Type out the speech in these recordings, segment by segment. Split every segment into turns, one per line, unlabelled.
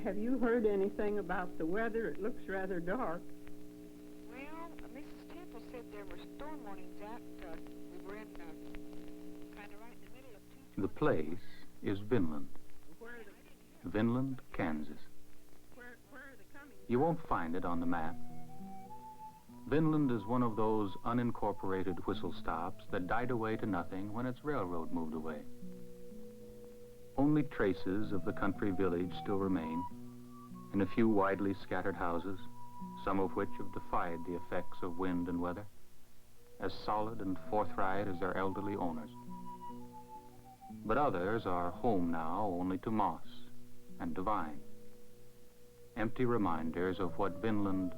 Have you heard anything about the weather? It looks rather dark.
Well, Mrs. Temple said there were storm warnings out. We were in kind of right in the middle of two...
The place is Vinland. Vinland, Kansas.
Where are they coming?
You won't find it on the map. Vinland is one of those unincorporated whistle stops that died away to nothing when its railroad moved away. Only traces of the country village still remain, in a few widely scattered houses, some of which have defied the effects of wind and weather, as solid and forthright as their elderly owners. But others are home now only to moss and to vine, empty reminders of what Vinland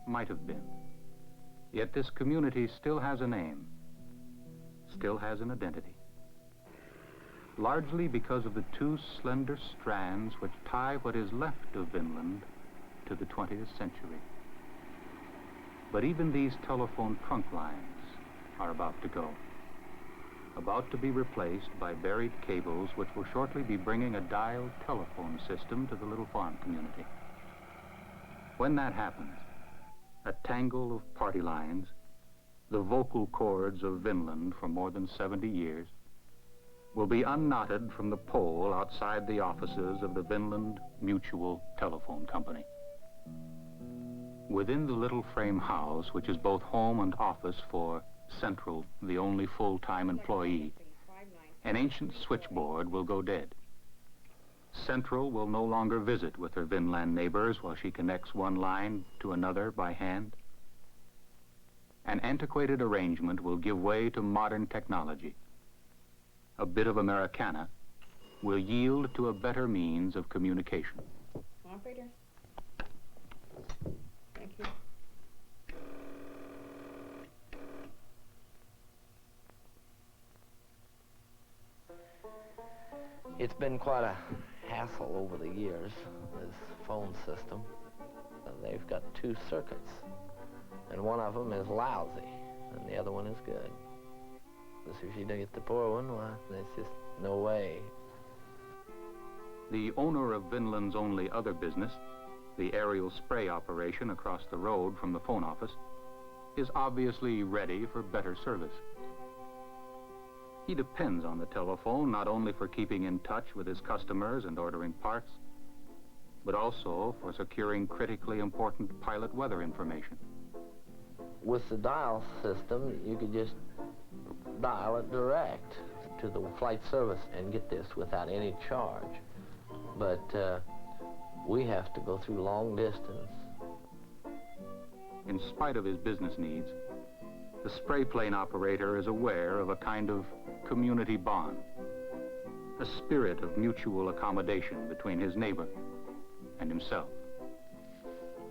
might have been. Yet this community still has a name, still has an identity, largely because of the two slender strands which tie what is left of Vinland to the 20th century. But even these telephone trunk lines are about to go, about to be replaced by buried cables which will shortly be bringing a dial telephone system to the little farm community. When that happens, a tangle of party lines, the vocal cords of Vinland for more than 70 years, will be unknotted from the pole outside the offices of the Vinland Mutual Telephone Company. Within the little frame house, which is both home and office for Central, the only full-time employee, an ancient switchboard will go dead. Central will no longer visit with her Vinland neighbors while she connects one line to another by hand. An antiquated arrangement will give way to modern technology. A bit of Americana will yield to a better means of communication.
Operator. Thank you.
It's been quite a hassle over the years, this phone system. They've got two circuits, and one of them is lousy, and the other one is good. So if you don't get the poor one, well, there's just no way.
The owner of Vinland's only other business, the aerial spray operation across the road from the phone office, is obviously ready for better service. He depends on the telephone not only for keeping in touch with his customers and ordering parts, but also for securing critically important pilot weather information.
With the dial system, you could just dial it direct to the flight service and get this without any charge. But we have to go through long distance.
In spite of his business needs, the spray plane operator is aware of a kind of community bond, a spirit of mutual accommodation between his neighbor and himself.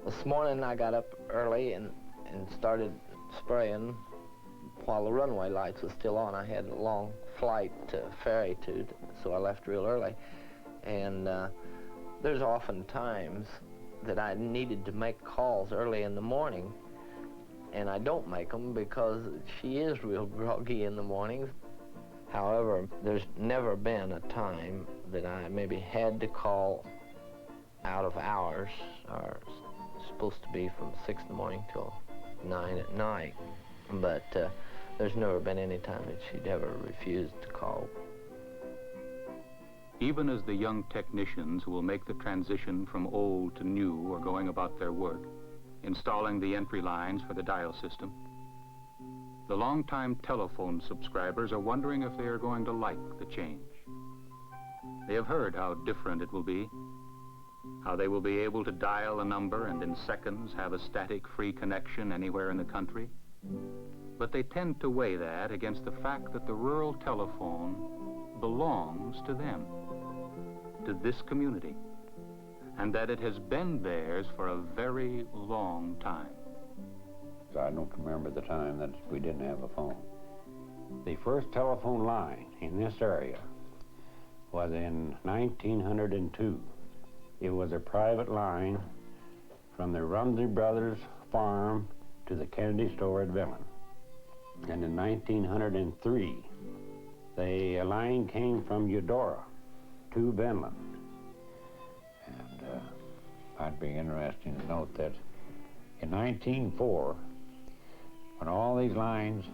This morning I got up early and started spraying while the runway lights were still on. I had a long flight to ferry to, so I left real early. And there's often times that I needed to make calls early in the morning, and I don't make them because she is real groggy in the mornings. However, there's never been a time that I maybe had to call out of hours, or supposed to be from 6 in the morning till 9 at night. But there's never been any time that she'd ever refused to call.
Even as the young technicians who will make the transition from old to new are going about their work, installing the entry lines for the dial system, the longtime telephone subscribers are wondering if they are going to like the change. They have heard how different it will be, how they will be able to dial a number and in seconds have a static free connection anywhere in the country. But they tend to weigh that against the fact that the rural telephone belongs to them, to this community, and that it has been theirs for a very long time.
I don't remember the time that we didn't have a phone. The first telephone line in this area was in 1902. It was a private line from the Rumsey Brothers farm to the Kennedy store at Vinland. And in 1903, the line came from Eudora to Vinland. And I'd be interesting to note that in 1904, when all these lines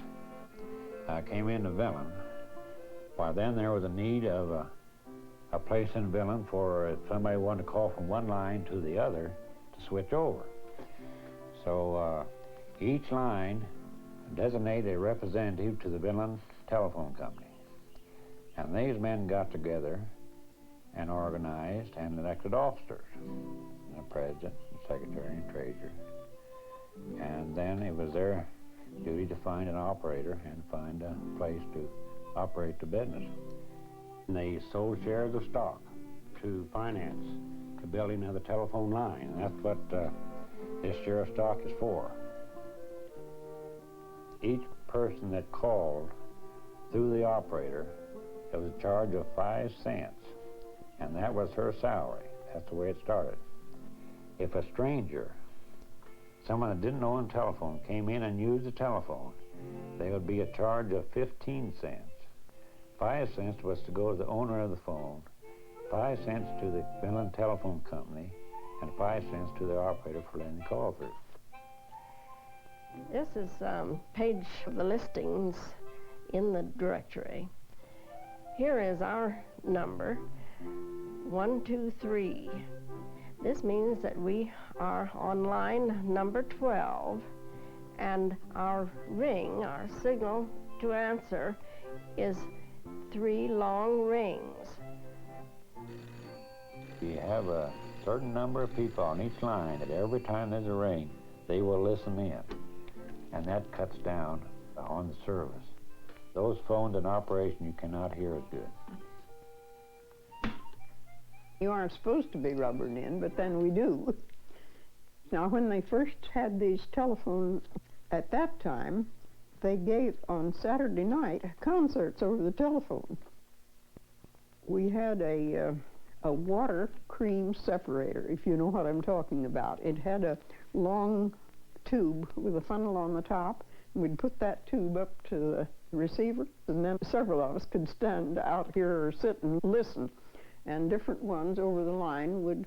came into Vinland, why then there was a need of a place in Vinland for if somebody wanted to call from one line to the other to switch over. So each line designated a representative to the Vinland Telephone Company. And these men got together and organized and elected officers, the president, the secretary, and treasurer. And then it was their duty to find an operator and find a place to operate the business. And they sold shares of stock to finance the building of the telephone line. And that's what this share of stock is for. Each person that called through the operator, there was a charge of 5 cents, and that was her salary. That's the way it started. If a stranger, someone that didn't own a telephone, came in and used the telephone, there would be a charge of 15 cents. 5 cents was to go to the owner of the phone, 5 cents to the Vinland Telephone Company, and 5 cents to the operator for letting the call through.
This is page of the listings in the directory. Here is our number, 123. This means that we are on line number 12, and our ring, our signal to answer, is 3 long rings.
You have a certain number of people on each line that every time there's a ring, they will listen in. And that cuts down on the service. Those phones in operation you cannot hear as good.
You aren't supposed to be rubbering in, but then we do. Now, when they first had these telephones at that time, they gave on Saturday night concerts over the telephone. We had a water cream separator, if you know what I'm talking about. It had a long tube with a funnel on the top, and we'd put that tube up to the receiver, and then several of us could stand out here or sit and listen, and different ones over the line would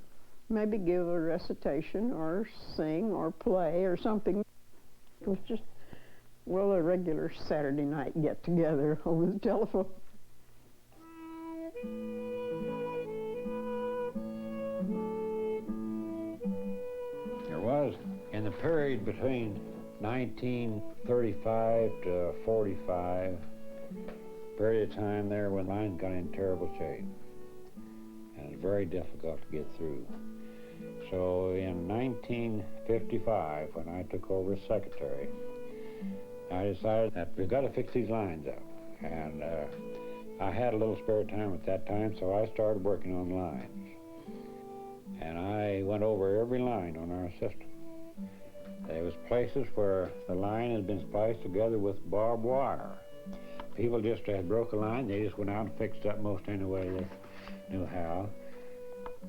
maybe give a recitation or sing or play or something. It was just, well, a regular Saturday night get-together over the telephone.
There was, in the period between 1935 to 45, period of time there when lines got in terrible shape. And it was very difficult to get through. So in 1955, when I took over as secretary, I decided that we've got to fix these lines up. And I had a little spare time at that time, so I started working on lines. And I went over every line on our system. There was places where the line had been spliced together with barbed wire. People just had broke a line, they just went out and fixed up most any way they knew how.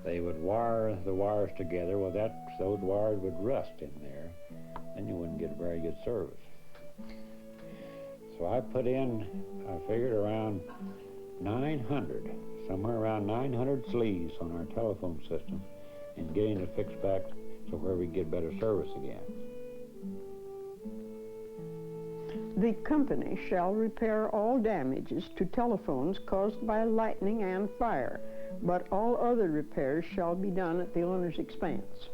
They would wire the wires together. Well, those wires would rust in there, and you wouldn't get very good service. So I put in, I figured around 900, somewhere around 900 sleeves on our telephone system, and getting it fixed back so where we get better service again.
The company shall repair all damages to telephones caused by lightning and fire, but all other repairs shall be done at the owner's expense.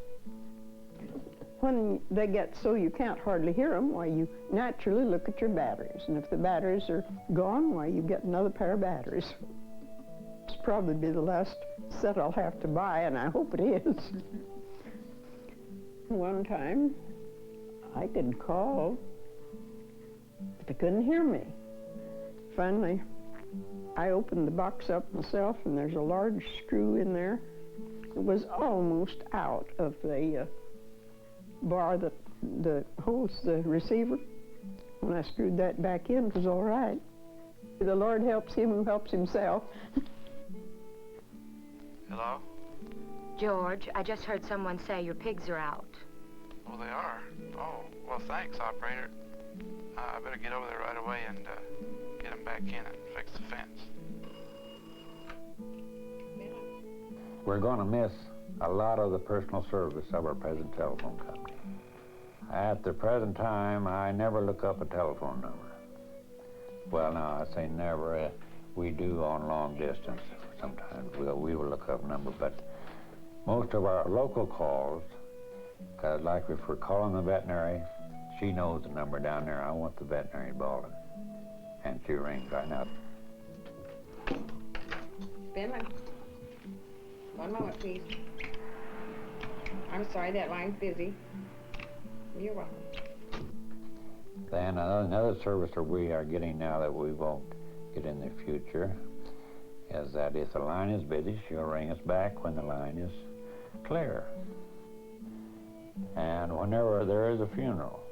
When they get so you can't hardly hear them, why, you naturally look at your batteries, and if the batteries are gone, why, you get another pair of batteries. It's probably be the last set I'll have to buy, and I hope it is. One time, I could call, but they couldn't hear me. Finally, I opened the box up myself, and there's a large screw in there. It was almost out of the bar that holds the receiver. When I screwed that back in, it was all right. The Lord helps him who helps himself.
Hello?
George, I just heard someone say your pigs are out.
Oh, they are? Oh, well, thanks, operator. I better get over there right away and get them back in and fix the fence.
We're going to miss a lot of the personal service of our present telephone company. At the present time, I never look up a telephone number. Well, no, I say never. We do on long distance sometimes. We will look up a number, but most of our local calls, because like if we're calling the veterinary, she knows the number down there. I want the veterinary Baldwin. And she rings right now.
Vinland. One moment, please. I'm sorry, that line's busy. You're welcome.
Then another service that we are getting now that we won't get in the future is that if the line is busy, she'll ring us back when the line is clear. And whenever there is a funeral,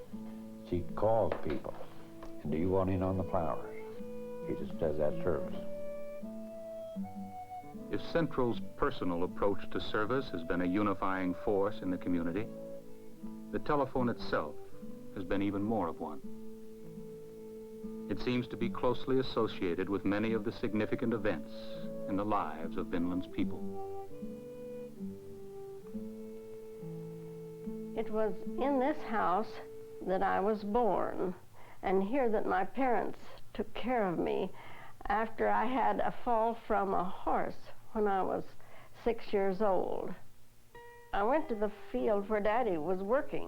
she calls people. And do you want in on the flowers? She just does that service.
If Central's personal approach to service has been a unifying force in the community, the telephone itself has been even more of one. It seems to be closely associated with many of the significant events in the lives of Vinland's people.
It was in this house that I was born, and here that my parents took care of me after I had a fall from a horse when I was 6 years old. I went to the field where Daddy was working.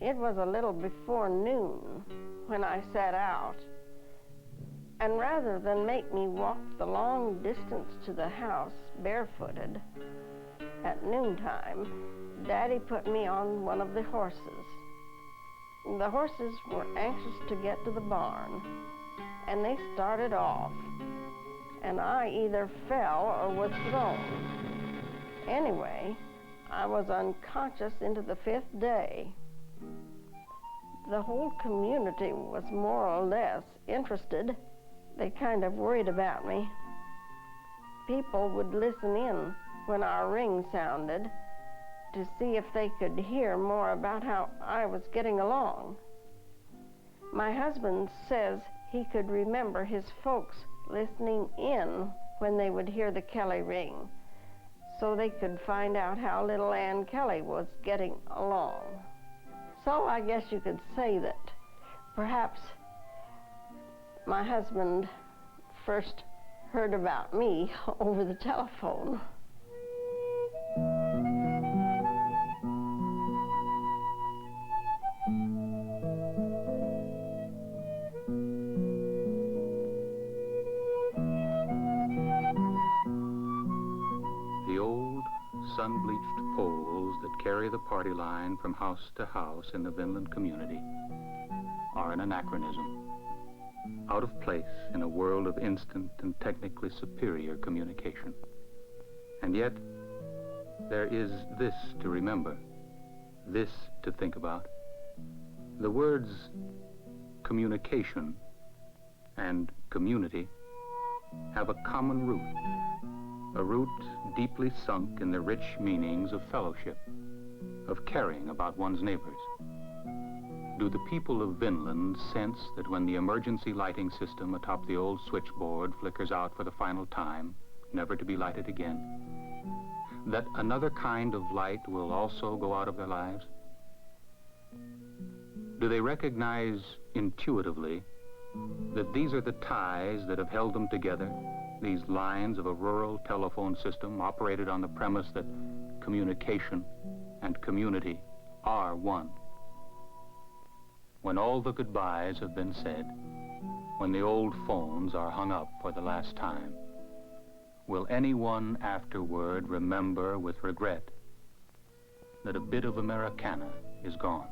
It was a little before noon when I set out, and rather than make me walk the long distance to the house barefooted at noontime, Daddy put me on one of the horses. The horses were anxious to get to the barn, and they started off, and I either fell or was thrown. Anyway, I was unconscious into the 5th day. The whole community was more or less interested. They kind of worried about me. People would listen in when our ring sounded to see if they could hear more about how I was getting along. My husband says he could remember his folks listening in when they would hear the Kelly ring, so they could find out how little Ann Kelly was getting along. So I guess you could say that perhaps my husband first heard about me over the telephone.
Sun-bleached poles that carry the party line from house to house in the Vinland community are an anachronism, out of place in a world of instant and technically superior communication. And yet, there is this to remember, this to think about. The words communication and community have a common root, a root deeply sunk in the rich meanings of fellowship, of caring about one's neighbors. Do the people of Vinland sense that when the emergency lighting system atop the old switchboard flickers out for the final time, never to be lighted again, that another kind of light will also go out of their lives? Do they recognize intuitively that these are the ties that have held them together, these lines of a rural telephone system operated on the premise that communication and community are one? When all the goodbyes have been said, when the old phones are hung up for the last time, will anyone afterward remember with regret that a bit of Americana is gone?